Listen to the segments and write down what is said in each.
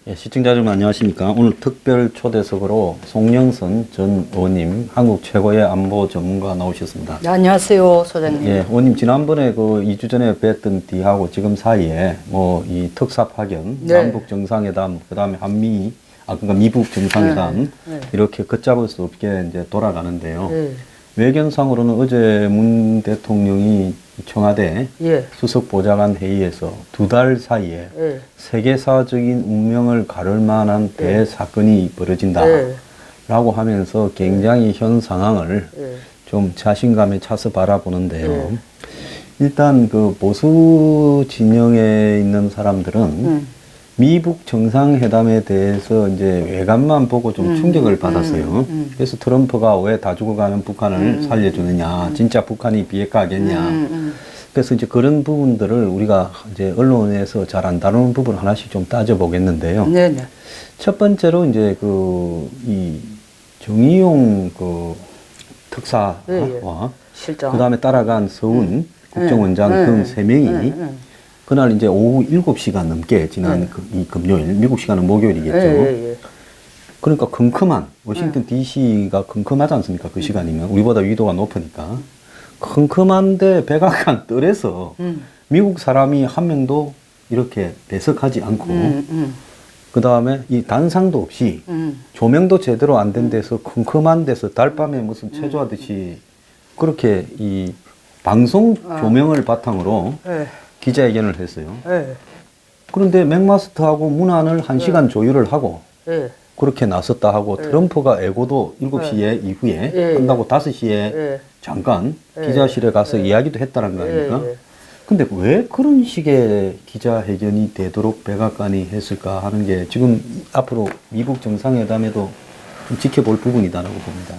예, 시청자 여러분 안녕하십니까. 오늘 특별 초대석으로 송영선 전 의원님, 한국 최고의 안보 전문가 나오셨습니다. 네, 안녕하세요, 소장님. 예, 의원님 지난번에 그 2주 전에 뵀던 뒤하고 지금 사이에 뭐 이 특사 파견, 네. 남북 정상회담, 그다음에 그러니까 미북 정상회담 네. 이렇게 걷잡을 수 없게 이제 돌아가는데요. 예, 외견상으로는 어제 문 대통령이 청와대 예, 수석 보좌관 회의에서 2달 사이에 예, 세계사적인 운명을 가를 만한 대사건이 벌어진다 예. 라고 하면서 굉장히 현 상황을 예. 좀 자신감에 차서 바라보는데요. 일단 그 보수 진영에 있는 사람들은 미북 정상회담에 대해서 이제 외관만 보고 좀 충격을 받았어요. 그래서 트럼프가 왜 다 죽어가는 북한을 살려주느냐, 진짜 북한이 비핵화하겠냐. 그래서 이제 그런 부분들을 우리가 이제 언론에서 잘 안 다루는 부분 하나씩 좀 따져보겠는데요. 네네. 첫 번째로 이제 이 정의용 특사와 실장. 그 다음에 따라간 서훈 국정원장 등 3명이 그날 이제 오후 7시간 넘게 지난 이 금요일, 미국 시간은 목요일이겠죠. 그러니까 컴컴한, 워싱턴 DC가 컴컴하지 않습니까? 그 시간이면. 우리보다 위도가 높으니까. 컴컴한데 백악관 뜰에서 미국 사람이 한 명도 이렇게 배석하지 않고, 그 다음에 이 단상도 없이, 조명도 제대로 안 된 데서 컴컴한 데서 달밤에 무슨 체조하듯이 그렇게 이 방송 조명을 바탕으로 기자회견을 했어요. 그런데 맥마스터하고 문안을 1시간 조율을 하고 그렇게 나섰다 하고 트럼프가 애고도 7시에 이후에 끝나고 5시에 잠깐 기자실에 가서 이야기도 했다는 거 아닙니까? 근데 왜 그런 식의 기자회견이 되도록 백악관이 했을까 하는 게 지금 앞으로 미국 정상회담에도 좀 지켜볼 부분이다라고 봅니다.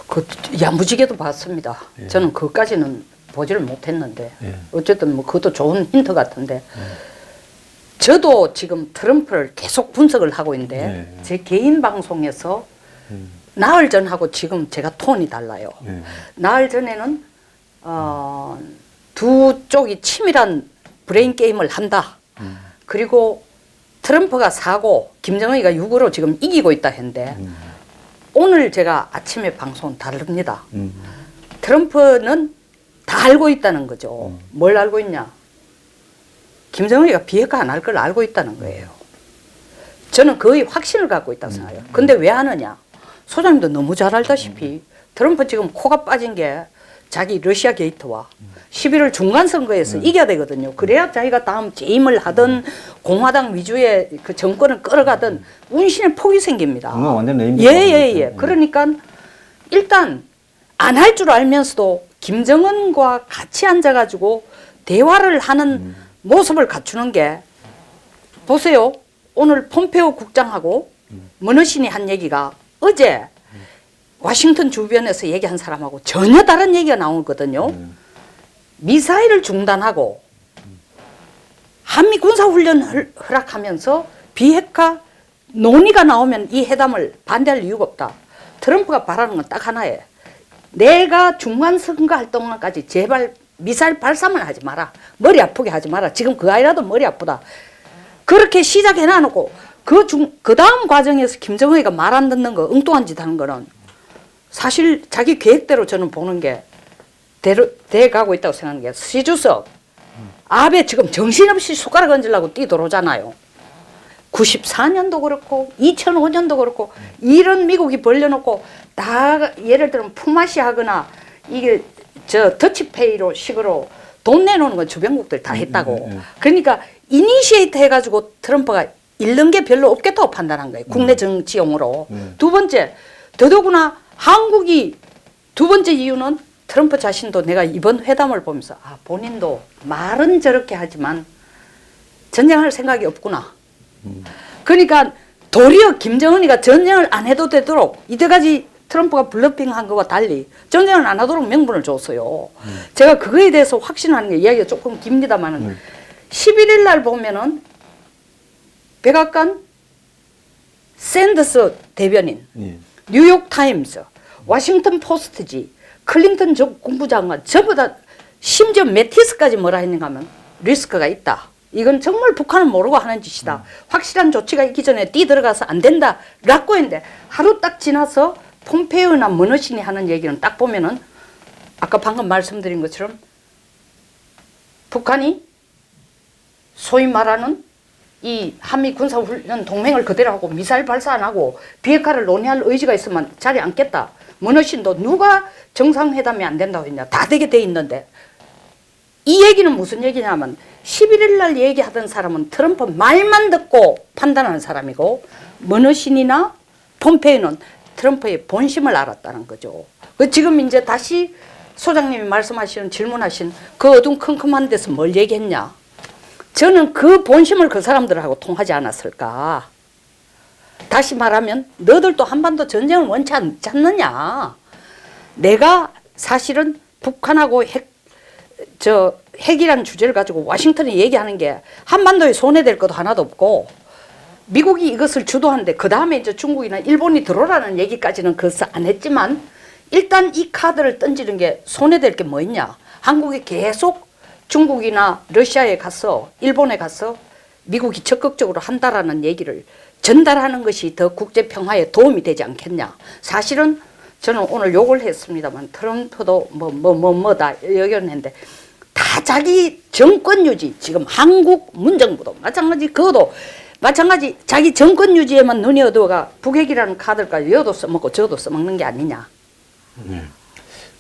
그 야무지게도 봤습니다. 저는 그까지는 보지를 못했는데 어쨌든 뭐 그것도 좋은 힌트 같은데 저도 지금 트럼프를 계속 분석을 하고 있는데 제 개인 방송에서 나흘 전하고 지금 제가 톤이 달라요. 나흘 전에는 두 쪽이 치밀한 브레인 게임을 한다. 그리고 트럼프가 4고 김정은이가 6으로 지금 이기고 있다 했는데 오늘 제가 아침에 방송 다릅니다. 트럼프는 다 알고 있다는 거죠. 뭘 알고 있냐? 김정은이가 비핵화 안 할 걸 알고 있다는 거예요. 저는 거의 확신을 갖고 있다고 생각해요. 근데 왜 하느냐? 소장님도 너무 잘 알다시피 트럼프 지금 코가 빠진 게 자기 러시아 게이트와 11월 중간선거에서 이겨야 되거든요. 그래야 자기가 다음 재임을 하든 공화당 위주의 그 정권을 끌어가든 운신의 폭이 생깁니다. 완전 레인보우. 예. 그러니까 일단 안 할 줄 알면서도 김정은과 같이 앉아가지고 대화를 하는 모습을 갖추는 게 보세요. 오늘 폼페오 국장하고 머너신이 한 얘기가 어제 워싱턴 주변에서 얘기한 사람하고 전혀 다른 얘기가 나오거든요. 미사일을 중단하고 한미 군사훈련을 허락하면서 비핵화 논의가 나오면 이 회담을 반대할 이유가 없다. 트럼프가 바라는 건 딱 하나예요. 내가 중간선거할 동안까지 제발 미사일 발사만 하지 마라. 머리 아프게 하지 마라. 지금 그 아이라도 머리 아프다. 그렇게 시작해놔놓고 그 다음 과정에서 김정은이가 말 안 듣는 거, 엉뚱한 짓 하는 거는 사실 자기 계획대로 저는 보는 게 돼가고 있다고 생각하는 게 시주석, 아베 지금 정신없이 숟가락 얹으려고 뛰들어오잖아요. 94년도 그렇고 2005년도 그렇고 이런 미국이 벌려놓고 다 예를 들면 품앗이 하거나 이게 저 더치페이로 식으로 돈 내놓는 건 주변국들 다 했다고. 그러니까 이니시에이트 해가지고 트럼프가 잃는 게 별로 없겠다고 판단한 거예요. 국내 정치용으로. 두 번째, 더더구나 한국이 두 번째 이유는 트럼프 자신도 내가 이번 회담을 보면서 본인도 말은 저렇게 하지만 전쟁할 생각이 없구나. 그러니까 도리어 김정은이가 전쟁을 안 해도 되도록 이때까지 트럼프가 블러핑한 것과 달리 전쟁을 안 하도록 명분을 줬어요. 제가 그거에 대해서 확신하는 게 이야기가 조금 깁니다만은 11일 날 보면은 백악관 샌더스 대변인, 뉴욕 타임스, 워싱턴 포스트지, 클린턴 국무장관 전부 다 심지어 매티스까지 뭐라 했는가 하면 리스크가 있다. 이건 정말 북한은 모르고 하는 짓이다. 확실한 조치가 있기 전에 뛰어들어가서 안 된다. 라고 했는데 하루 딱 지나서 폼페이오나 머너신이 하는 얘기는 딱 보면은 아까 방금 말씀드린 것처럼 북한이 소위 말하는 이 한미 군사훈련 동맹을 그대로 하고 미사일 발사 안 하고 비핵화를 논의할 의지가 있으면 자리에 앉겠다. 머너신도 누가 정상회담이 안 된다고 했냐. 다 되게 돼 있는데 이 얘기는 무슨 얘기냐면 11일 날 얘기하던 사람은 트럼프 말만 듣고 판단하는 사람이고 머너신이나 폼페이오는 트럼프의 본심을 알았다는 거죠. 그 지금 이제 다시 소장님이 말씀하시는 질문하신 그 어둠컴컴한 데서 뭘 얘기했냐. 저는 그 본심을 그 사람들하고 통하지 않았을까. 다시 말하면 너들도 한반도 전쟁을 원치 않지 않느냐. 내가 사실은 북한하고 핵이라는 주제를 가지고 워싱턴이 얘기하는 게 한반도에 손해될 것도 하나도 없고 미국이 이것을 주도하는데 그 다음에 이제 중국이나 일본이 들어오라는 얘기까지는 그것을 안 했지만 일단 이 카드를 던지는 게 손해될 게 뭐 있냐. 한국이 계속 중국이나 러시아에 가서 일본에 가서 미국이 적극적으로 한다라는 얘기를 전달하는 것이 더 국제 평화에 도움이 되지 않겠냐. 사실은 저는 오늘 욕을 했습니다만 트럼프도 뭐다 여겼는데 다 자기 정권 유지, 지금 한국 문정부도 마찬가지, 그것도 마찬가지 자기 정권 유지에만 눈이 어두워가 북핵이라는 카드까지 여도 써먹고 저도 써먹는 게 아니냐. 네.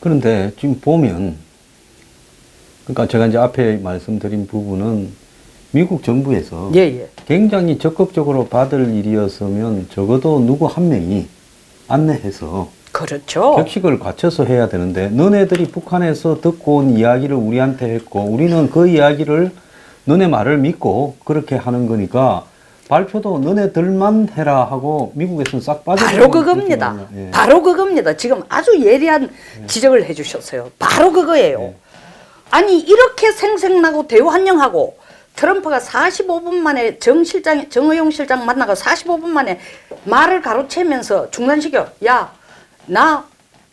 그런데 지금 보면, 그러니까 제가 이제 앞에 말씀드린 부분은 미국 정부에서 굉장히 적극적으로 받을 일이었으면 적어도 누구 한 명이 안내해서 그렇죠. 격식을 갖춰서 해야 되는데 너네들이 북한에서 듣고 온 이야기를 우리한테 했고 우리는 그 이야기를 너네 말을 믿고 그렇게 하는 거니까 발표도 너네들만 해라 하고 미국에서는 싹 빠져. 바로 그겁니다. 예. 바로 그겁니다. 지금 아주 예리한 지적을 해주셨어요. 바로 그거예요. 예. 아니 이렇게 생색나고 대환영하고 트럼프가 45분 만에 정의용 실장 만나고 45분 만에 말을 가로채면서 중단시켜. 야, 나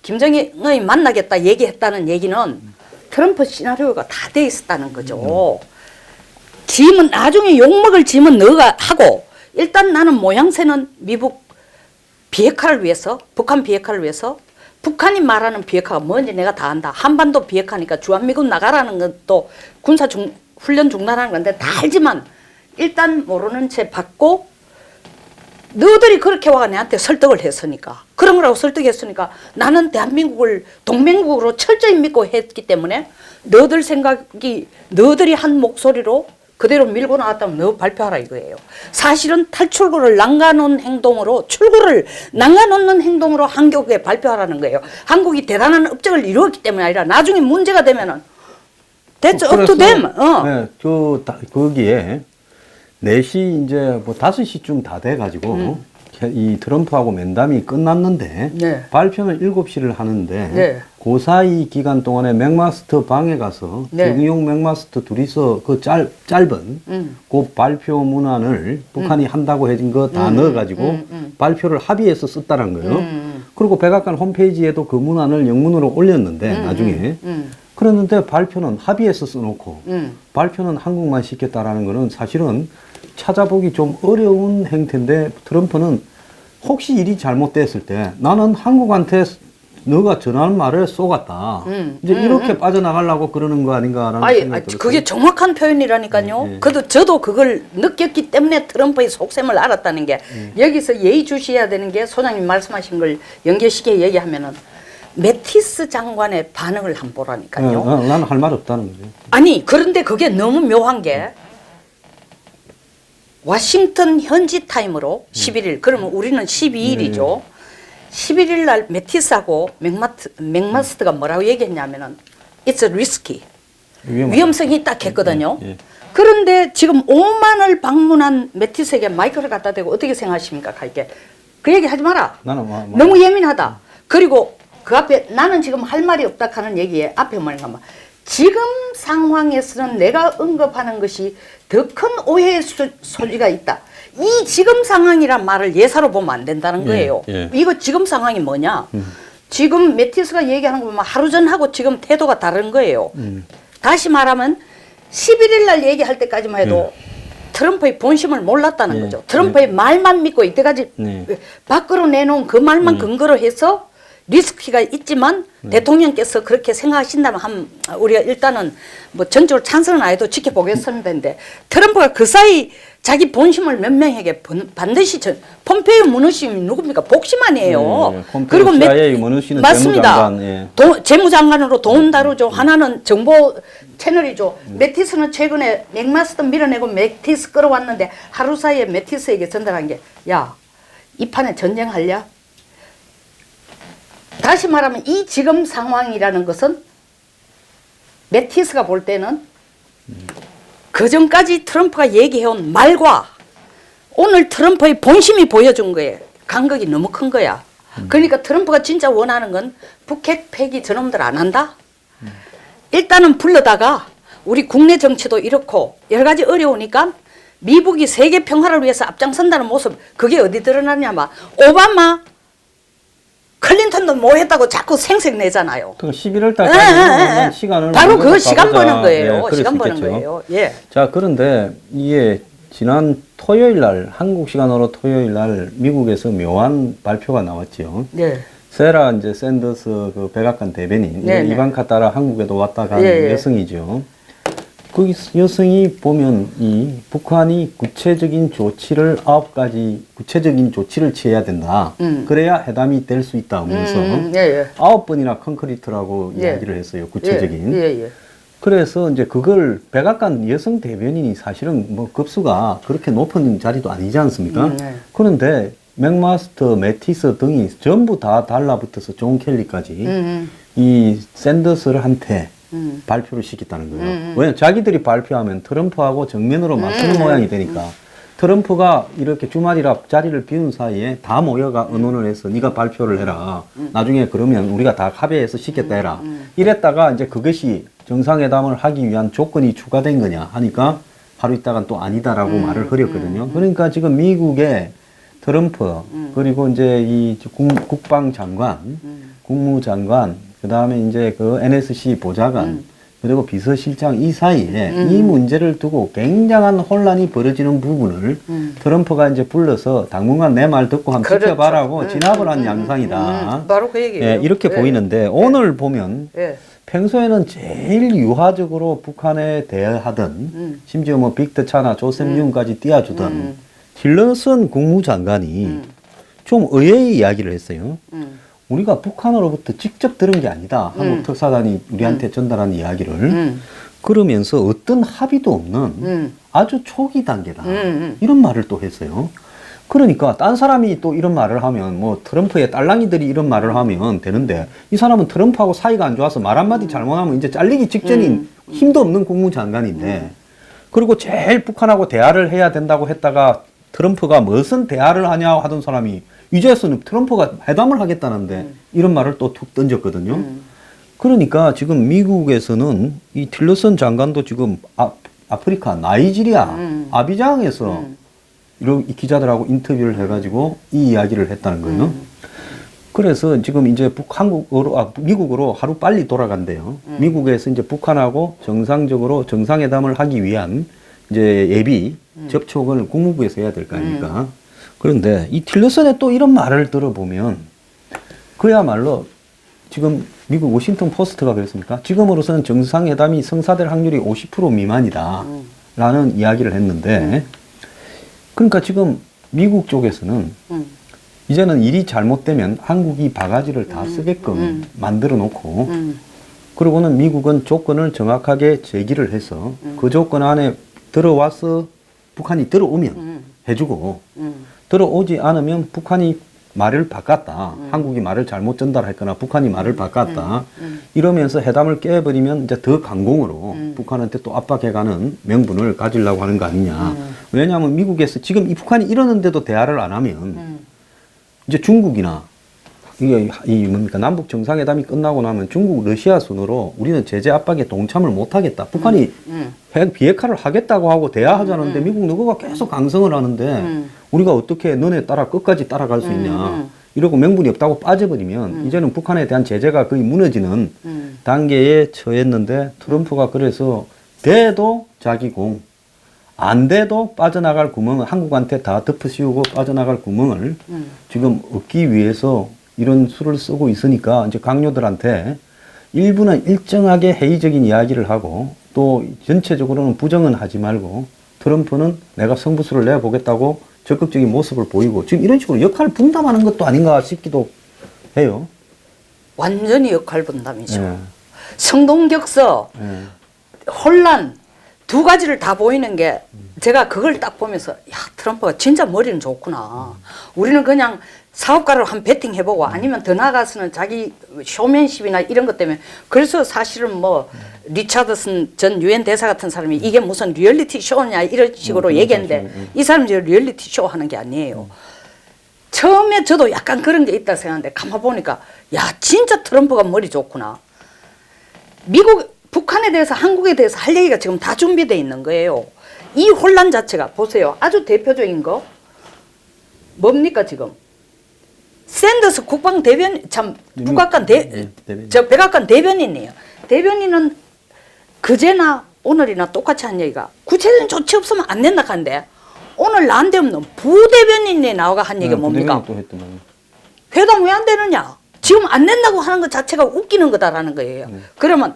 김정은이 만나겠다 얘기했다는 얘기는 트럼프 시나리오가 다 돼 있었다는 거죠. 짐은 나중에 욕먹을 짐은 너가 하고 일단 나는 모양새는 미국 비핵화를 위해서 북한 비핵화를 위해서 북한이 말하는 비핵화가 뭔지 내가 다 안다. 한반도 비핵화니까 주한미군 나가라는 것도 훈련 중단하는 건데 다 알지만 일단 모르는 채 받고 너희들이 그렇게 와가 내한테 설득을 했으니까 그런 거라고 설득했으니까 나는 대한민국을 동맹국으로 철저히 믿고 했기 때문에 너희들 생각이 너희들이 한 목소리로 그대로 밀고 나왔다면 너 발표하라 이거예요. 사실은 탈출구를 난가놓는 행동으로 출구를 난가놓는 행동으로 한국에 발표하라는 거예요. 한국이 대단한 업적을 이루었기 때문이 아니라 나중에 문제가 되면은 That's up to them. 네, 거기에 4시 이제 뭐 5시쯤 다 돼가지고 이 트럼프하고 면담이 끝났는데 네. 발표는 7시를 하는데 네. 그 사이 기간 동안에 맥마스터 방에 가서 정의용 맥마스터 둘이서 그 짧은 그 발표 문안을 북한이 한다고 해준 거 다 넣어가지고 발표를 합의해서 썼다는 거예요. 그리고 백악관 홈페이지에도 그 문안을 영문으로 올렸는데 나중에 그랬는데 발표는 합의해서 써놓고 발표는 한국만 시켰다라는 거는 사실은 찾아보기 좀 어려운 행태인데 트럼프는 혹시 일이 잘못됐을 때 나는 한국한테 너가 전하는 말을 쏘갔다. 이제 이렇게 빠져나가려고 그러는 거 아닌가라는 생각이 들었어요. 그게 정확한 표현이라니까요. 그래도 저도 그걸 느꼈기 때문에 트럼프의 속셈을 알았다는 게 여기서 예의주시해야 되는 게 소장님 말씀하신 걸 연계시켜 얘기하면은 매티스 장관의 반응을 한번 보라니까요. 나는 할 말 없다는 거죠. 아니 그런데 그게 너무 묘한 게 워싱턴 현지 타임으로 11일 그러면 우리는 12일이죠. 11일 날 매티스하고 맥마스터가 뭐라고 얘기했냐면은 It's risky. 위험성이 있다 했거든요. 그런데 지금 오만을 방문한 매티스에게 마이크를 갖다 대고 어떻게 생각하십니까? 갈게. 그 얘기 하지 마라. 나는 너무 예민하다. 그리고 그 앞에 나는 지금 할 말이 없다 하는 얘기에 앞에 뭐냐면 지금 상황에서는 내가 언급하는 것이 더 큰 오해의 소지가 있다. 이 지금 상황이란 말을 예사로 보면 안 된다는 거예요. 이거 지금 상황이 뭐냐. 지금 매티스가 얘기하는 거 보면 하루 전하고 지금 태도가 다른 거예요. 다시 말하면 11일 날 얘기할 때까지만 해도 트럼프의 본심을 몰랐다는 거죠. 트럼프의 말만 믿고 이때까지 밖으로 내놓은 그 말만 근거로 해서 리스크가 있지만 대통령께서 그렇게 생각하신다면 우리가 일단은 뭐 전적으로 찬성은 안 해도 지켜보겠습니다. 근데 트럼프가 그 사이 자기 본심을 몇 명에게 반드시 폼페이오 무너심이 누굽니까? 복심안이에요. 그리고 CIA 무너지는 맞습니다. 재무장관, 재무장관으로 돈 다루죠. 하나는 정보 채널이죠. 매티스는 최근에 맥마스터 밀어내고 매티스 끌어왔는데 하루 사이에 매티스에게 전달한 게 야, 이 판에 전쟁할랴? 다시 말하면 이 지금 상황이라는 것은 매티스가 볼 때는 그 전까지 트럼프가 얘기해온 말과 오늘 트럼프의 본심이 보여준 거예요. 간극이 너무 큰 거야. 그러니까 트럼프가 진짜 원하는 건 북핵 폐기 저놈들 안 한다? 일단은 불러다가 우리 국내 정치도 이렇고 여러 가지 어려우니까 미국이 세계 평화를 위해서 앞장선다는 모습 그게 어디 드러나냐면 오바마 클린턴도 뭐 했다고 자꾸 생색내잖아요. 그 11월 달까지 시간을 바로 그 시간 가보자. 버는 거예요. 그럴 시간 수 버는 있겠죠. 거예요. 예. 자, 그런데 이게 지난 토요일 날, 한국 시간으로 토요일 날 미국에서 묘한 발표가 나왔죠. 네. 세라 이제 샌더스 그 백악관 대변인, 이방카 따라 한국에도 왔다 가는 여성이죠. 그 여성이 보면 이 북한이 구체적인 조치를 9가지 구체적인 조치를 취해야 된다. 그래야 회담이 될 수 있다 하면서 9번이나 콘크리트라고 이야기를 했어요. 구체적인. 그래서 이제 그걸 백악관 여성 대변인이 사실은 뭐 급수가 그렇게 높은 자리도 아니지 않습니까? 그런데 맥마스터, 매티스 등이 전부 다 달라붙어서 존 켈리까지 이 샌더스한테 발표를 시켰다는 거예요. 왜냐면 자기들이 발표하면 트럼프하고 정면으로 맞서는 모양이 되니까 트럼프가 이렇게 주말이라 자리를 비운 사이에 다 모여가 의논을 해서 네가 발표를 해라. 나중에 그러면 우리가 다 합의해서 시켰다 해라. 이랬다가 이제 그것이 정상회담을 하기 위한 조건이 추가된 거냐 하니까 하루 있다가 또 아니다라고 말을 흐렸거든요. 그러니까 지금 미국의 트럼프 그리고 이제 이 국방장관, 국무장관 그 다음에 이제 그 NSC 보좌관, 그리고 비서실장 이 사이에 이 문제를 두고 굉장한 혼란이 벌어지는 부분을 트럼프가 이제 불러서 당분간 내 말 듣고 한번 지켜봐라고 진압을 한 양상이다. 바로 그 얘기예요. 예, 이렇게 보이는데 오늘 보면 평소에는 제일 유화적으로 북한에 대하던 심지어 뭐 빅터 차나 조셉 윤까지 띄워주던 틸러슨 국무장관이 좀 의외의 이야기를 했어요. 우리가 북한으로부터 직접 들은 게 아니다. 한국 특사단이 우리한테 전달한 이야기를. 그러면서 어떤 합의도 없는 아주 초기 단계다. 이런 말을 또 했어요. 그러니까 딴 사람이 또 이런 말을 하면 뭐 트럼프의 딸랑이들이 이런 말을 하면 되는데 이 사람은 트럼프하고 사이가 안 좋아서 말 한마디 잘못하면 이제 잘리기 직전인 힘도 없는 국무장관인데 그리고 제일 북한하고 대화를 해야 된다고 했다가 트럼프가 무슨 대화를 하냐 하던 사람이 이제서는 트럼프가 회담을 하겠다는데 이런 말을 또 툭 던졌거든요. 그러니까 지금 미국에서는 이 틸러슨 장관도 지금 아프리카 나이지리아 아비장에서 이런 기자들하고 인터뷰를 해가지고 이 이야기를 했다는 거예요. 그래서 지금 이제 미국으로 하루 빨리 돌아간대요. 미국에서 이제 북한하고 정상적으로 정상회담을 하기 위한 이제 예비 접촉을 국무부에서 해야 될 거 아닙니까? 그런데 이 틸러슨의 또 이런 말을 들어보면 그야말로 지금 미국 워싱턴 포스트가 그랬습니까? 지금으로서는 정상회담이 성사될 확률이 50% 미만이다 라는 이야기를 했는데 그러니까 지금 미국 쪽에서는 이제는 일이 잘못되면 한국이 바가지를 다 쓰게끔 만들어 놓고 그러고는 미국은 조건을 정확하게 제기를 해서 그 조건 안에 들어와서 북한이 들어오면 해주고 들어오지 않으면 북한이 말을 바꿨다. 한국이 말을 잘못 전달했거나 북한이 말을 바꿨다. 이러면서 회담을 깨버리면 이제 더 강공으로 북한한테 또 압박해가는 명분을 가지려고 하는 거 아니냐. 왜냐하면 미국에서 지금 이 북한이 이러는데도 대화를 안 하면 이제 중국이나 이게 이 뭡니까 남북 정상회담이 끝나고 나면 중국, 러시아 순으로 우리는 제재 압박에 동참을 못 하겠다. 북한이 비핵화를 하겠다고 하고 대화하자는데 미국 누구가 계속 강성을 하는데 우리가 어떻게 너네 따라 끝까지 따라갈 수 있냐. 이러고 명분이 없다고 빠져버리면 이제는 북한에 대한 제재가 거의 무너지는 단계에 처했는데 트럼프가 그래서 돼도 자기 공, 안 돼도 빠져나갈 구멍을 한국한테 다 덮어씌우고 빠져나갈 구멍을 지금 얻기 위해서 이런 수를 쓰고 있으니까 이제 강요들한테 일부는 일정하게 회의적인 이야기를 하고 또 전체적으로는 부정은 하지 말고 트럼프는 내가 승부수를 내보겠다고 적극적인 모습을 보이고 지금 이런 식으로 역할 분담하는 것도 아닌가 싶기도 해요. 완전히 역할 분담이죠. 예. 성동격서, 예. 혼란 두 가지를 다 보이는 게 제가 그걸 딱 보면서 야 트럼프가 진짜 머리는 좋구나. 우리는 그냥 사업가를 한 베팅 해보고 아니면 더 나아가서는 자기 쇼맨십이나 이런 것 때문에 그래서 사실은 뭐 리차드슨 전 유엔 대사 같은 사람이 이게 무슨 리얼리티 쇼냐 이런 식으로 얘기했는데 이 사람이 저 리얼리티 쇼 하는 게 아니에요. 처음에 저도 약간 그런 게 있다 생각하는데 가만 보니까 야 진짜 트럼프가 머리 좋구나. 미국 북한에 대해서 한국에 대해서 할 얘기가 지금 다 준비되어 있는 거예요. 이 혼란 자체가 보세요. 아주 대표적인 거 뭡니까 지금? 샌더스 국방대변인 참 북악관 저 백악관 대변인이에요. 대변인은 그제나 오늘이나 똑같이 한 얘기가 구체적인 조치 없으면 안 된다 하는데 오늘 난데없는 부대변인이 나와가 한 얘기가 뭡니까? 또 했더만. 회담 왜 안 되느냐? 지금 안 된다고 하는 것 자체가 웃기는 거다라는 거예요. 그러면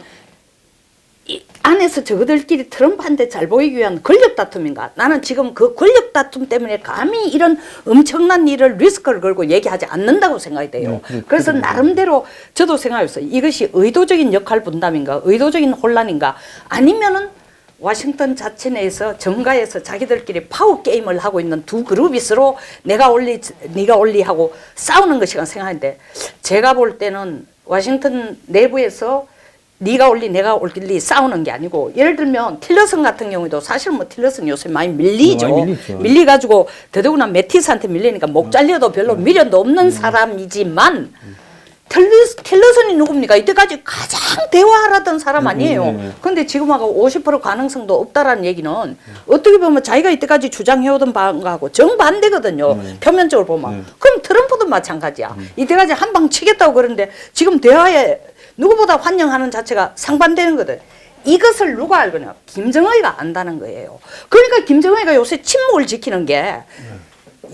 이 안에서 저거들끼리 트럼프한테 잘 보이기 위한 권력 다툼인가? 나는 지금 그 권력 다툼 때문에 감히 이런 엄청난 일을 리스크를 걸고 얘기하지 않는다고 생각이 돼요. 그래서 나름대로 저도 생각했어요. 이것이 의도적인 역할 분담인가? 의도적인 혼란인가? 아니면은 워싱턴 자체 내에서 정가에서 자기들끼리 파워 게임을 하고 있는 두 그룹이 서로 내가 올리, 네가 올리 하고 싸우는 것이라 생각하는데 제가 볼 때는 워싱턴 내부에서 네가 올리 내가 올리 싸우는 게 아니고 예를 들면 틸러슨 같은 경우에도 사실 뭐 틸러슨 요새 많이 밀리죠. 밀리가지고 더더구나 매티스한테 밀리니까 목 잘려도 별로 미련도 없는 사람이지만 틸러슨이 누굽니까? 이때까지 가장 대화하던 사람 아니에요. 그런데 지금하고 50% 가능성도 없다라는 얘기는 어떻게 보면 자기가 이때까지 주장해오던 바하고 정반대거든요. 표면적으로 보면. 그럼 트럼프도 마찬가지야. 이때까지 한 방 치겠다고 그러는데 지금 대화에 누구보다 환영하는 자체가 상반되는 거든. 이것을 누가 알거냐? 김정은이가 안다는 거예요. 그러니까 김정은이가 요새 침묵을 지키는 게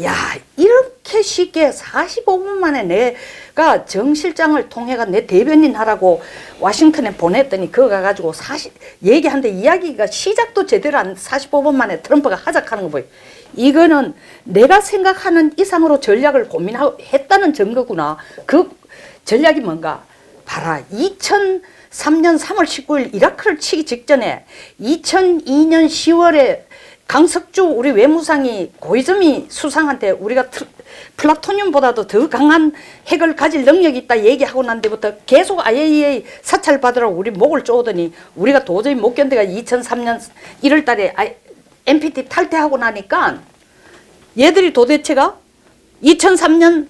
야, 이렇게 쉽게 45분 만에 내가 정 실장을 통해가 내 대변인 하라고 워싱턴에 보냈더니 그거 가가지고 얘기하는데 이야기가 시작도 제대로 안 45분 만에 트럼프가 하작하는 거 보여. 이거는 내가 생각하는 이상으로 전략을 고민했다는 증거구나. 그 전략이 뭔가? 봐라. 2003년 3월 19일 이라크를 치기 직전에 2002년 10월에 강석주 우리 외무상이 고이즈미 수상한테 우리가 플라토늄보다도 더 강한 핵을 가질 능력이 있다 얘기하고 난 데부터 계속 IAEA 사찰 받으라고 우리 목을 쪼더니 우리가 도저히 못 견뎌가 2003년 1월 달에 NPT 탈퇴하고 나니까 얘들이 도대체가 2003년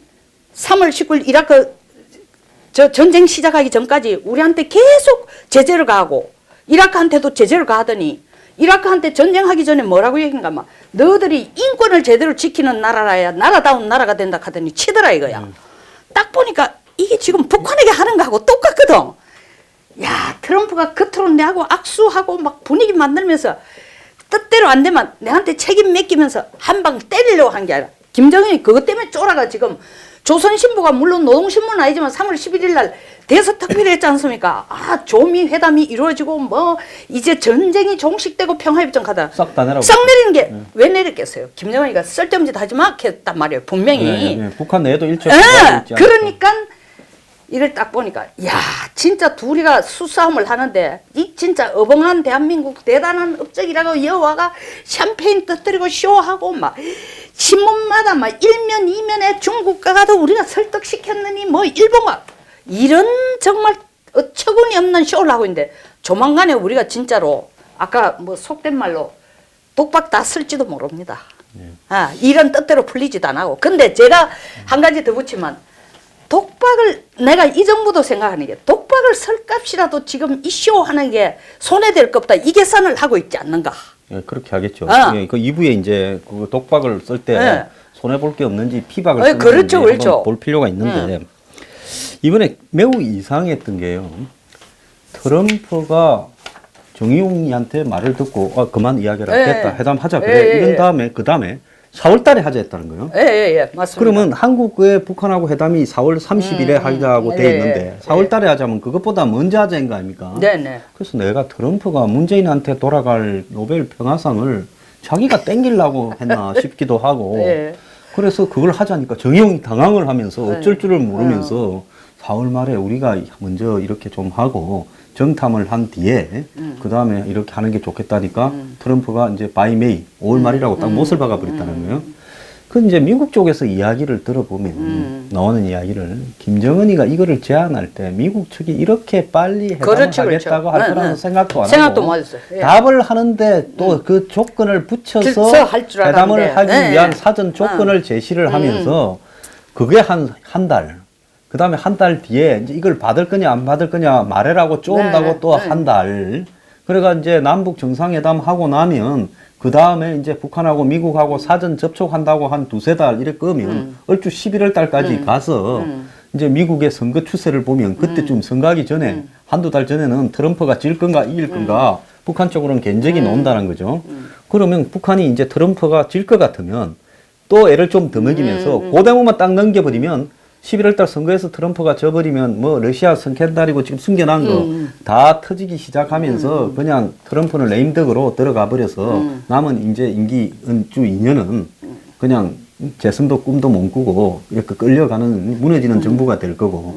3월 19일 이라크 저 전쟁 시작하기 전까지 우리한테 계속 제재를 가하고 이라크한테도 제재를 가하더니 이라크한테 전쟁하기 전에 뭐라고 얘기인가 막 너희들이 인권을 제대로 지키는 나라라야 나라다운 나라가 된다 하더니 치더라 이거야. 딱 보니까 이게 지금 북한에게 하는 거하고 똑같거든. 야 트럼프가 겉으로 내하고 악수하고 막 분위기 만들면서 뜻대로 안 되면 내한테 책임 맡기면서 한 방 때리려고 한 게 아니라 김정은이 그것 때문에 쫄아가 지금 조선신보가 물론 노동신문은 아니지만 3월 11일 날 대서특필을 했지 않습니까? 아 조미 회담이 이루어지고 뭐 이제 전쟁이 종식되고 평화협정 가다 싹 다 내라고. 싹 내리는 게 왜 내렸겠어요? 김정은이가 쓸데없는 짓 하지 마 했단 말이에요. 분명히. 북한 내에도 일체 그러니까 이걸 딱 보니까 야 진짜 둘이가 수싸움을 하는데 이 진짜 어벙한 대한민국 대단한 업적이라고 여와가 샴페인 터뜨리고 쇼하고 막 신문마다 막 1면 2면에 중국가 가도 우리가 설득시켰느니 뭐 일본과 이런 정말 어처구니 없는 쇼를 하고 있는데 조만간에 우리가 진짜로 아까 뭐 속된 말로 독박 다 쓸지도 모릅니다. 아, 이런 뜻대로 풀리지도 안 하고. 근데 제가 한 가지 더 붙이면 독박을 내가 이 정도도 생각하는 게 독박을 쓸 값이라도 지금 이 쇼하는 게 손해될 것보다 이 계산을 하고 있지 않는가. 예, 그렇게 하겠죠. 예, 그 2부에 이제 그 독박을 쓸 때 손해 볼 게 없는지 피박을 쓰는지 그렇죠, 그렇죠. 볼 필요가 있는데 이번에 매우 이상했던 게요. 트럼프가 정의용이한테 말을 듣고 그만 이야기를 예. 하겠다. 회담하자. 예, 그래. 예, 이런 예. 다음에 그 다음에 4월 달에 하자 했다는 거예요. 예, 맞습니다. 그러면 한국의 북한하고 회담이 4월 30일에 하자고 돼 있는데 4월 달에 하자면 그것보다 먼저 하자인 거 아닙니까? 네네. 그래서 내가 트럼프가 문재인한테 돌아갈 노벨 평화상을 자기가 땡기려고 했나 싶기도 하고 예. 그래서 그걸 하자니까 정의용이 당황을 하면서 어쩔 줄을 모르면서 4월 말에 우리가 먼저 이렇게 좀 하고 정탐을 한 뒤에 그 다음에 이렇게 하는 게 좋겠다니까 트럼프가 이제 바이 메이 5월 말이라고 딱 못을 박아버렸다는 거예요. 그 이제 미국 쪽에서 이야기를 들어보면 나오는 이야기를 김정은이가 이거를 제안할 때 미국 측이 이렇게 빨리 해당을 그렇죠, 하겠다고 그렇죠. 할 거라는 생각도 안 생각도 하고 못했어요. 예. 답을 하는데 또 그 조건을 붙여서 그래서 할 줄 회담을 알았는데. 하기 예, 위한 예. 사전 조건을 제시를 하면서 그게 한 달. 그 다음에 한 달 뒤에 이제 이걸 받을 거냐 안 받을 거냐 말해라고 쪼은다고 네, 또 네. 한 달. 그래가 이제 남북 정상회담 하고 나면 그 다음에 이제 북한하고 미국하고 사전 접촉한다고 한 두세 달 이렇게 끄면 얼추 11월 달까지 가서 이제 미국의 선거 추세를 보면 그때쯤 선거하기 전에 한두 달 전에는 트럼프가 질 건가 이길 건가 북한 쪽으로는 견적이 나온다는 거죠. 그러면 북한이 이제 트럼프가 질 것 같으면 또 애를 좀 더 먹이면서 그 대목만 딱 넘겨버리면 11월 달 선거에서 트럼프가 져버리면 뭐 러시아 스캔들이고 지금 숨겨난 거 다 터지기 시작하면서 그냥 트럼프는 레임덕으로 들어가 버려서 남은 이제 임기 주 2년은 그냥 재선도 꿈도 못 꾸고 이렇게 끌려가는 무너지는 정부가 될 거고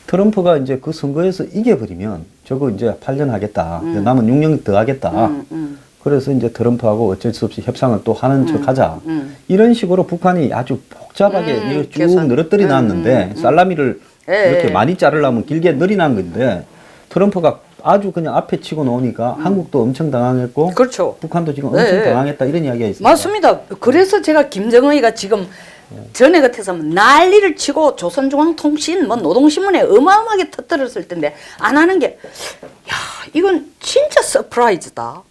트럼프가 이제 그 선거에서 이겨버리면 저거 이제 8년 하겠다. 남은 6년 더 하겠다. 그래서 이제 트럼프하고 어쩔 수 없이 협상을 또 하는 척 하자. 이런 식으로 북한이 아주 복잡하게 이거 쭉 계산. 늘어뜨리 놨는데 살라미를 이렇게 예. 많이 자르려면 길게 늘어난 건데 트럼프가 아주 그냥 앞에 치고 놓으니까 한국도 엄청 당황했고 그렇죠. 북한도 지금 예, 엄청 예. 당황했다 이런 이야기가 있습니다. 맞습니다. 그래서 제가 김정은이가 지금 전에 같아서는 난리를 치고 조선중앙통신, 뭐 노동신문에 어마어마하게 터뜨렸을 텐데 안 하는 게, 야, 이건 진짜 서프라이즈다.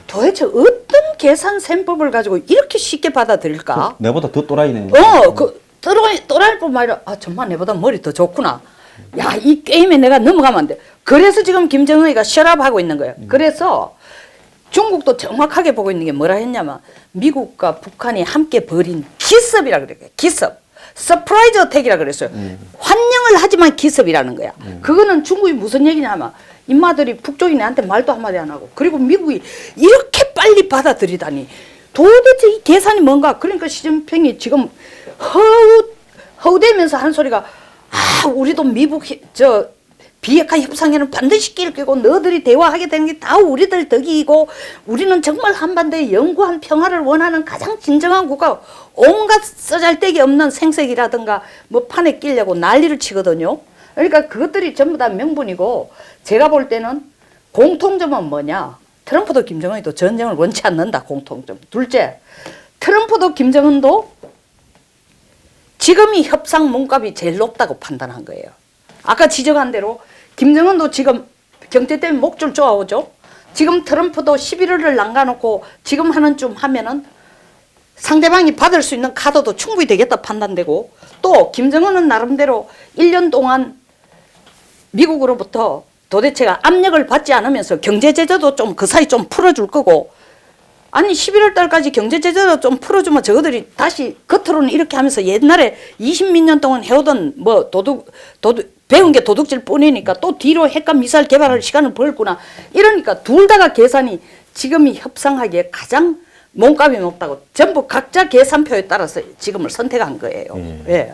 도대체 어떤 계산 셈법을 가지고 이렇게 쉽게 받아들일까? 내보다 더 또라이네. 또라이 뿐만 아니라, 정말 내보다 머리 더 좋구나. 야, 이 게임에 내가 넘어가면 안 돼. 그래서 지금 김정은이가 셔랍하고 있는 거예요. 그래서 중국도 정확하게 보고 있는 게 뭐라 했냐면 미국과 북한이 함께 벌인 기습이라 그래요. 기습. 서프라이즈 어택이라 그랬어요. 환영을 하지만 기습이라는 거야. 그거는 중국이 무슨 얘기냐면 인마들이 북쪽이 내한테 말도 한마디 안 하고 그리고 미국이 이렇게 빨리 받아들이다니 도대체 이 계산이 뭔가. 그러니까 시진핑이 지금 허우대면서 하는 소리가 우리도 미국 비핵화 협상에는 반드시 끼를 끼고 너희들이 대화하게 되는 게 다 우리들 덕이고 우리는 정말 한반도의 영구한 평화를 원하는 가장 진정한 국가, 온갖 쓰잘데기 없는 생색이라든가 뭐 판에 끼려고 난리를 치거든요. 그러니까 그것들이 전부 다 명분이고 제가 볼 때는 공통점은 뭐냐. 트럼프도 김정은도 전쟁을 원치 않는다. 공통점. 둘째, 트럼프도 김정은도 지금이 협상 몸값이 제일 높다고 판단한 거예요. 아까 지적한 대로 김정은도 지금 경제 때문에 목줄 쪼아오죠. 지금 트럼프도 11월을 남겨놓고 지금 하는 쯤 하면은 상대방이 받을 수 있는 카드도 충분히 되겠다 판단되고 또 김정은은 나름대로 1년 동안 미국으로부터 도대체가 압력을 받지 않으면서 경제 제재도 좀 그 사이 좀 풀어줄 거고 아니 11월 달까지 경제 제재도 좀 풀어주면 저거들이 다시 겉으로는 이렇게 하면서 옛날에 20몇 년 동안 해오던 뭐 배운 게 도둑질 뿐이니까 또 뒤로 핵과 미사일 개발할 시간을 벌구나. 이러니까 둘 다가 계산이 지금이 협상하기에 가장 몸값이 높다고 전부 각자 계산표에 따라서 지금을 선택한 거예요. 예.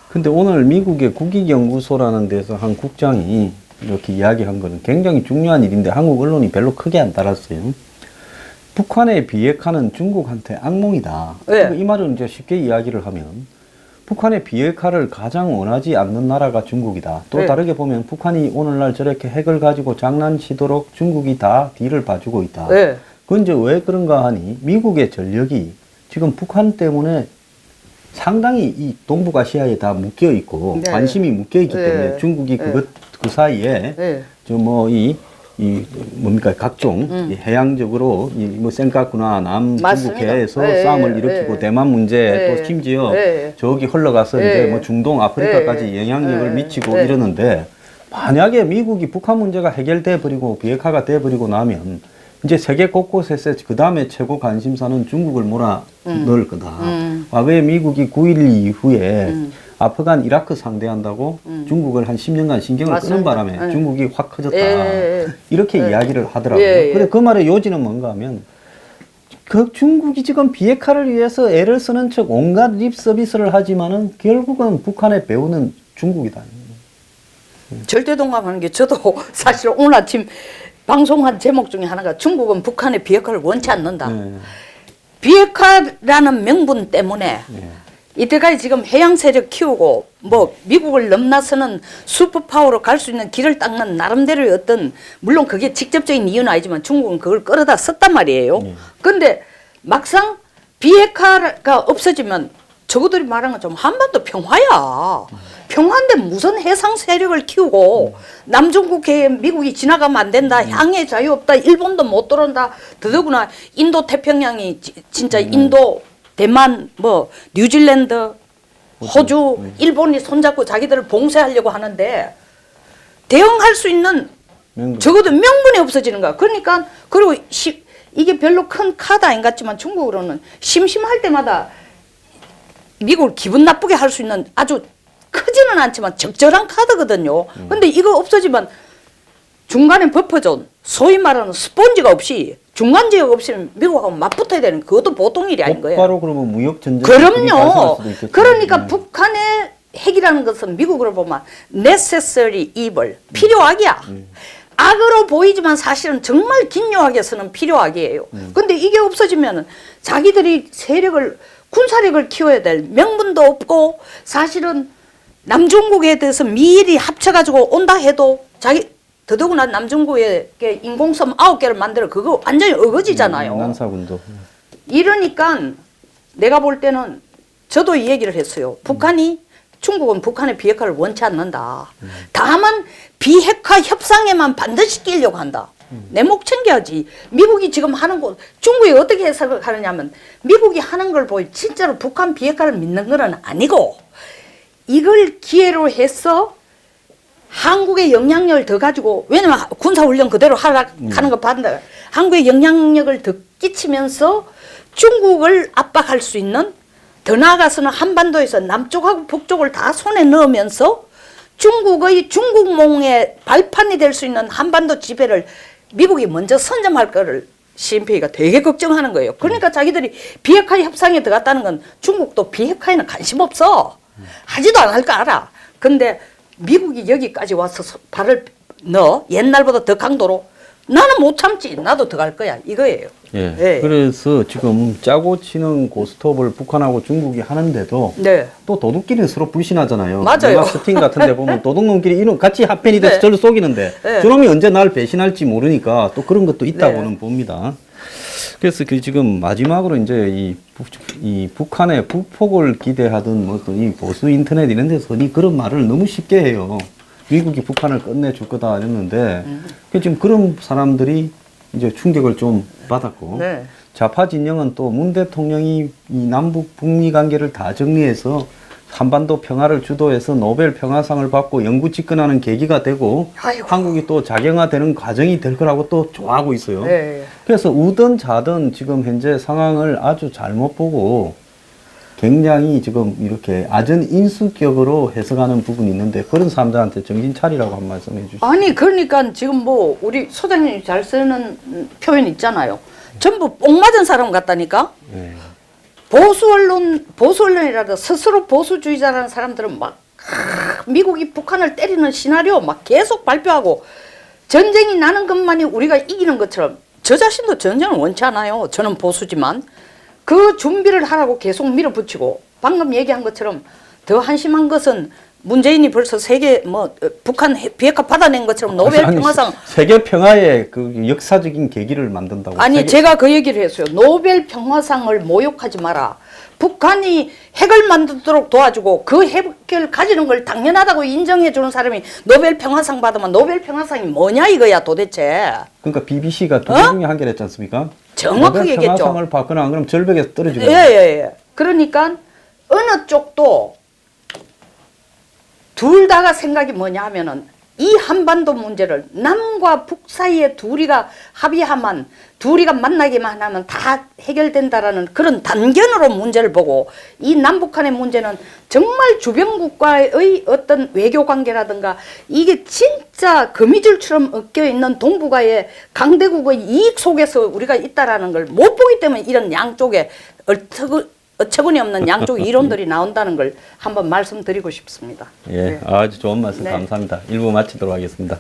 근데 오늘 미국의 국익연구소라는 데서 한 국장이 이렇게 이야기한 거는 굉장히 중요한 일인데 한국 언론이 별로 크게 안 달았어요. 북한의 비핵화는 중국한테 악몽이다. 네. 이 말은 이제 쉽게 이야기를 하면 북한의 비핵화를 가장 원하지 않는 나라가 중국이다. 또 네. 다르게 보면 북한이 오늘날 저렇게 핵을 가지고 장난치도록 중국이 다 뒤를 봐주고 있다. 네. 그건 이제 왜 그런가 하니 미국의 전력이 지금 북한 때문에 상당히 이 동북아시아에 다 묶여 있고 네. 관심이 묶여 있기 네. 때문에 중국이 네. 그 사이에 네. 뭡니까 각종 이 해양적으로 뭐 센카쿠나 맞습니다. 남중국해에서 네, 싸움을 네, 일으키고 네. 대만 문제 네. 또 심지어 네. 저기 흘러가서 네. 이제 뭐 중동 아프리카까지 네. 영향력을 네. 미치고 네. 이러는데 만약에 미국이 북한 문제가 해결돼 버리고 비핵화가 돼 버리고 나면 이제 세계 곳곳에서 그 다음에 최고 관심사는 중국을 몰아 넣을 거다. 과거에 미국이 9.12 이후에 아프간, 이라크 상대한다고 중국을 한 10년간 신경을 맞습니다. 끄는 바람에 중국이 확 커졌다. 예. 이렇게 이야기를 하더라고요. 예. 근데 그 말의 요지는 뭔가 하면 그 중국이 지금 비핵화를 위해서 애를 쓰는 척 온갖 립 서비스를 하지만은 결국은 북한의 배우는 중국이다. 절대 동감하는 게 저도 사실 오늘 아침 방송한 제목 중에 하나가 중국은 북한의 비핵화를 원치 않는다. 네. 비핵화라는 명분 때문에 네. 이때까지 지금 해양 세력 키우고 뭐 미국을 넘나서는 슈퍼파워로 갈 수 있는 길을 닦는 나름대로의 어떤 물론 그게 직접적인 이유는 아니지만 중국은 그걸 끌어다 썼단 말이에요. 근데 막상 비핵화가 없어지면 저거들이 말한 것처럼 한반도 평화야. 평화인데 무슨 해상 세력을 키우고 남중국해에 미국이 지나가면 안 된다. 향해 자유 없다. 일본도 못 들어온다. 더더구나 인도 태평양이 진짜 인도, 대만, 뭐 뉴질랜드, 호주, 일본이 손잡고 자기들을 봉쇄하려고 하는데 대응할 수 있는 명분. 적어도 명분이 없어지는 거야. 그러니까 그리고 이게 별로 큰 카드 아닌 것 같지만 중국으로는 심심할 때마다 미국을 기분 나쁘게 할 수 있는 아주 크지는 않지만 적절한 카드거든요. 근데 이거 없어지면 중간에 버퍼존, 소위 말하는 스폰지가 없이 중간 지역 없이는 미국하고 맞붙어야 되는 그것도 보통 일이 아닌 거예요. 곧바로 그러면 무역 전쟁. 그럼요. 그러니까 북한의 핵이라는 것은 미국으로 보면 necessary evil, 필요악이야. 악으로 보이지만 사실은 정말 긴요하게서는 필요악이에요. 근데 이게 없어지면은 자기들이 세력을 군사력을 키워야 될 명분도 없고 사실은 남중국에 대해서 미일이 합쳐가지고 온다 해도 자기 더더구나 남중국에 인공섬 9개를 만들어 그거 완전히 어거지잖아요. 난사군도. 이러니까 내가 볼 때는 저도 이 얘기를 했어요. 중국은 북한의 비핵화를 원치 않는다. 다만 비핵화 협상에만 반드시 끼려고 한다. 내 목 챙겨야지. 미국이 지금 하는 거 중국이 어떻게 해석을 하느냐면 미국이 하는 걸 보이 진짜로 북한 비핵화를 믿는 건 아니고 이걸 기회로 해서 한국의 영향력을 더 가지고 왜냐면 군사훈련 그대로 하는 거 봤는데 한국의 영향력을 더 끼치면서 중국을 압박할 수 있는 더 나아가서는 한반도에서 남쪽하고 북쪽을 다 손에 넣으면서 중국의 중국몽의 발판이 될 수 있는 한반도 지배를 미국이 먼저 선점할 거를 시진핑이가 되게 걱정하는 거예요. 그러니까 자기들이 비핵화 협상에 들어갔다는 건 중국도 비핵화에는 관심 없어. 하지도 않을 거 알아. 근데 미국이 여기까지 와서 발을 넣어 옛날보다 더 강도로 나는 못 참지. 나도 들어갈 거야. 이거예요. 예. 네. 그래서 지금 짜고 치는 고스톱을 북한하고 중국이 하는데도 네. 또 도둑끼리는 서로 불신하잖아요. 맞아요. 영화 스팅 같은 데 보면 도둑놈끼리 이런 같이 합편이 돼서 네. 저를 속이는데 네. 저놈이 언제 날 배신할지 모르니까 또 그런 것도 있다고는 네. 봅니다. 그래서 그 지금 마지막으로 이제 이 북한의 북폭을 기대하던 뭐 어떤 이 보수 인터넷 이런 데서 이 그런 말을 너무 쉽게 해요. 미국이 북한을 끝내줄 거다 이랬는데 지금 그런 사람들이 이제 충격을 좀 받았고 네. 좌파 진영은 또 문 대통령이 이 남북 북미 관계를 다 정리해서 한반도 평화를 주도해서 노벨 평화상을 받고 영구 집권하는 계기가 되고 아이고. 한국이 또 자경화되는 과정이 될 거라고 또 좋아하고 있어요. 네. 그래서 우든 자든 지금 현재 상황을 아주 잘못 보고 굉장히 지금 이렇게 아전인수격으로 해석하는 부분이 있는데 그런 사람들한테 정신 차리라고 한 말씀 해주시죠. 아니 그러니까 지금 뭐 우리 소장님이 잘 쓰는 표현 있잖아요. 전부 뽕 맞은 사람 같다니까. 네. 보수 언론이라도 스스로 보수주의자라는 사람들은 막 미국이 북한을 때리는 시나리오 막 계속 발표하고 전쟁이 나는 것만이 우리가 이기는 것처럼 저 자신도 전쟁을 원치 않아요. 저는 보수지만 그 준비를 하라고 계속 밀어붙이고 방금 얘기한 것처럼 더 한심한 것은 문재인이 벌써 세계 북한 비핵화 받아낸 것처럼 노벨 평화상 세계 평화의 그 역사적인 계기를 만든다고. 아니 제가 그 얘기를 했어요. 노벨 평화상을 모욕하지 마라. 북한이 핵을 만들도록 도와주고 그 핵을 가지는 걸 당연하다고 인정해 주는 사람이 노벨 평화상 받으면 노벨 평화상이 뭐냐 이거야 도대체. 그러니까 BBC가 두 개 중에 한 개를 했지 않습니까? 정확하게 노벨 얘기했죠. 평화상을 받거나 안 그러면 절벽에서 떨어지고. 예. 그러니까 어느 쪽도 둘 다가 생각이 뭐냐 하면은 이 한반도 문제를 남과 북 사이에 둘이가 합의하면 둘이가 만나기만 하면 다 해결된다라는 그런 단견으로 문제를 보고 이 남북한의 문제는 정말 주변 국가의 어떤 외교 관계라든가 이게 진짜 거미줄처럼 엮여 있는 동북아의 강대국의 이익 속에서 우리가 있다라는 걸 못 보기 때문에 이런 양쪽에 어처구니 없는 양쪽 이론들이 나온다는 걸 한번 말씀드리고 싶습니다. 예, 네. 아주 좋은 말씀 네. 감사합니다. 1부 마치도록 하겠습니다.